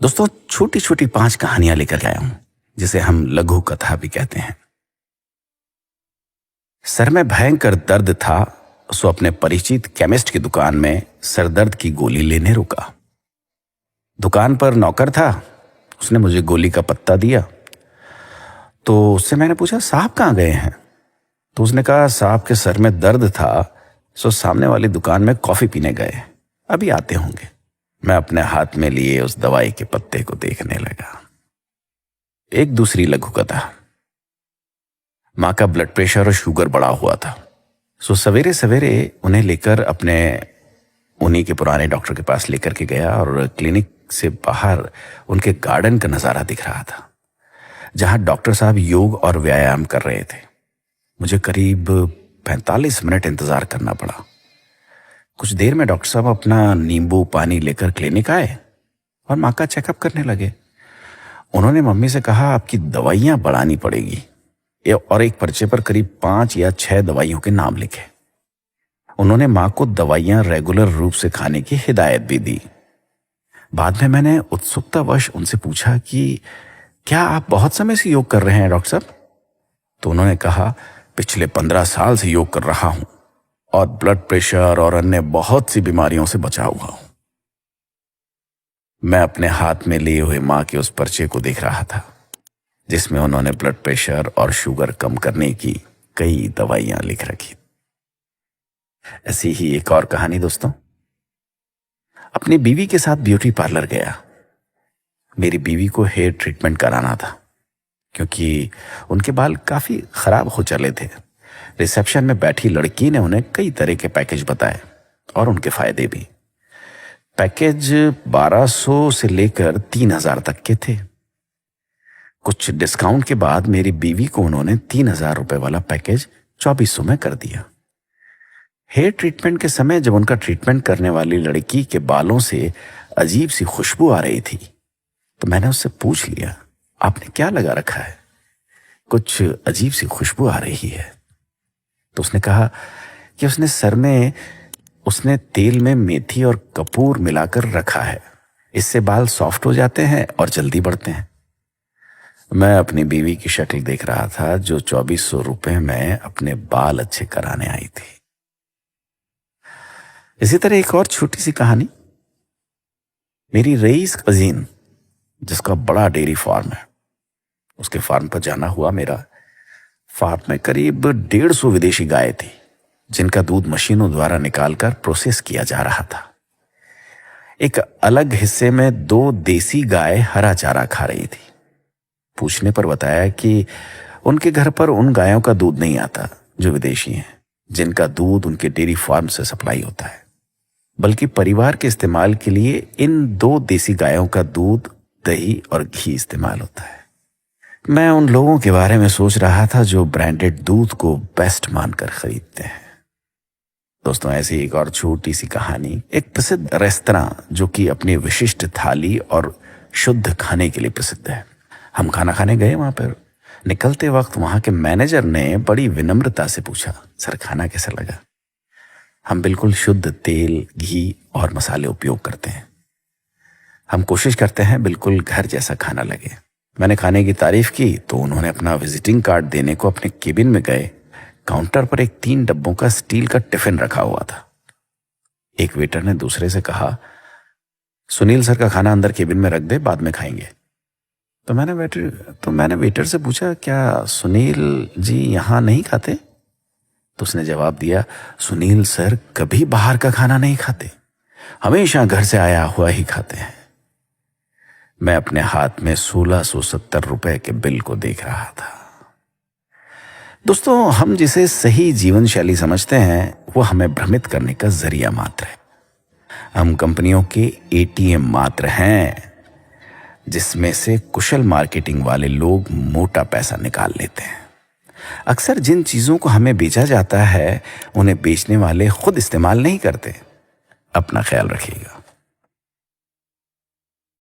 दोस्तों, छोटी छोटी 5 कहानियां लेकर आया हूं, जिसे हम लघु कथा भी कहते हैं। सर में भयंकर दर्द था, सो अपने परिचित केमिस्ट की दुकान में सरदर्द की गोली लेने रुका। दुकान पर नौकर था, उसने मुझे गोली का पत्ता दिया। तो उससे मैंने पूछा, साहब कहाँ गए हैं? तो उसने कहा, साहब के सर में दर्द था, सो सामने वाली दुकान में कॉफी पीने गए, अभी आते होंगे। मैं अपने हाथ में लिए उस दवाई के पत्ते को देखने लगा। एक दूसरी लघु कथा। माँ का ब्लड प्रेशर और शुगर बढ़ा हुआ था, सो सवेरे सवेरे उन्हीं के पुराने डॉक्टर के पास लेकर के गया और क्लिनिक से बाहर उनके गार्डन का नजारा दिख रहा था, जहां डॉक्टर साहब योग और व्यायाम कर रहे थे। मुझे करीब 45 मिनट इंतजार करना पड़ा। कुछ देर में डॉक्टर साहब अपना नींबू पानी लेकर क्लिनिक आए और माँ का चेकअप करने लगे। उन्होंने मम्मी से कहा, आपकी दवाइयां बढ़ानी पड़ेगी, और एक पर्चे पर करीब 5 या 6 दवाइयों के नाम लिखे। उन्होंने माँ को दवाइयां रेगुलर रूप से खाने की हिदायत भी दी। बाद में मैंने उत्सुकतावश उनसे पूछा कि क्या आप बहुत समय से योग कर रहे हैं डॉक्टर साहब? तो उन्होंने कहा, पिछले 15 साल से योग कर रहा हूं और ब्लड प्रेशर और अन्य बहुत सी बीमारियों से बचा हुआ हूं। मैं अपने हाथ में लिए हुए मां के उस पर्चे को देख रहा था, जिसमें उन्होंने ब्लड प्रेशर और शुगर कम करने की कई दवाइयां लिख रखी। ऐसी ही एक और कहानी दोस्तों। अपनी बीवी के साथ ब्यूटी पार्लर गया। मेरी बीवी को हेयर ट्रीटमेंट कराना था, क्योंकि उनके बाल काफी खराब हो चले थे। रिसेप्शन में बैठी लड़की ने उन्हें कई तरह के पैकेज बताए और उनके फायदे भी। पैकेज 1200 से लेकर 3000 तक के थे। कुछ डिस्काउंट के बाद मेरी बीवी को उन्होंने 3000 रुपए वाला पैकेज 2400 में कर दिया। हेयर ट्रीटमेंट के समय जब उनका ट्रीटमेंट करने वाली लड़की के बालों से अजीब सी खुशबू आ रही थी, तो मैंने उससे पूछ लिया, आपने क्या लगा रखा है? कुछ अजीब सी खुशबू आ रही है। तो उसने कहा कि उसने तेल में मेथी और कपूर मिलाकर रखा है, इससे बाल सॉफ्ट हो जाते हैं और जल्दी बढ़ते हैं। मैं अपनी बीवी की शक्ल देख रहा था, जो 2400 रुपए में अपने बाल अच्छे कराने आई थी। इसी तरह एक और छोटी सी कहानी। मेरी रईस कजीन, जिसका बड़ा डेयरी फार्म है, उसके फार्म पर जाना हुआ मेरा। फार्म में करीब 150 विदेशी गाय थी, जिनका दूध मशीनों द्वारा निकालकर प्रोसेस किया जा रहा था। एक अलग हिस्से में 2 देसी गाय हरा चारा खा रही थी। पूछने पर बताया कि उनके घर पर उन गायों का दूध नहीं आता जो विदेशी हैं, जिनका दूध उनके डेयरी फार्म से सप्लाई होता है, बल्कि परिवार के इस्तेमाल के लिए इन 2 देसी गायों का दूध, दही और घी इस्तेमाल होता है। मैं उन लोगों के बारे में सोच रहा था जो ब्रांडेड दूध को बेस्ट मानकर खरीदते हैं। दोस्तों, ऐसी एक और छोटी सी कहानी। एक प्रसिद्ध रेस्तरां जो कि अपनी विशिष्ट थाली और शुद्ध खाने के लिए प्रसिद्ध है। हम खाना खाने गए वहां पर। निकलते वक्त वहां के मैनेजर ने बड़ी विनम्रता से पूछा, सर खाना कैसा लगा? हम बिल्कुल शुद्ध तेल, घी और मसाले उपयोग करते हैं। हम कोशिश करते हैं बिल्कुल घर जैसा खाना लगे। मैंने खाने की तारीफ की तो उन्होंने अपना विजिटिंग कार्ड देने को अपने केबिन में गए। काउंटर पर एक 3 डब्बों का स्टील का टिफिन रखा हुआ था। एक वेटर ने दूसरे से कहा, सुनील सर का खाना अंदर केबिन में रख दे, बाद में खाएंगे। तो मैंने वेटर से पूछा, क्या सुनील जी यहां नहीं खाते? तो उसने जवाब दिया, सुनील सर कभी बाहर का खाना नहीं खाते, हमेशा घर से आया हुआ ही खाते हैं। मैं अपने हाथ में 1670 रुपए के बिल को देख रहा था। दोस्तों, हम जिसे सही जीवन शैली समझते हैं, वो हमें भ्रमित करने का जरिया मात्र है। हम कंपनियों के एटीएम मात्र हैं, जिसमें से कुशल मार्केटिंग वाले लोग मोटा पैसा निकाल लेते हैं। अक्सर जिन चीजों को हमें बेचा जाता है, उन्हें बेचने वाले खुद इस्तेमाल नहीं करते। अपना ख्याल रखिएगा।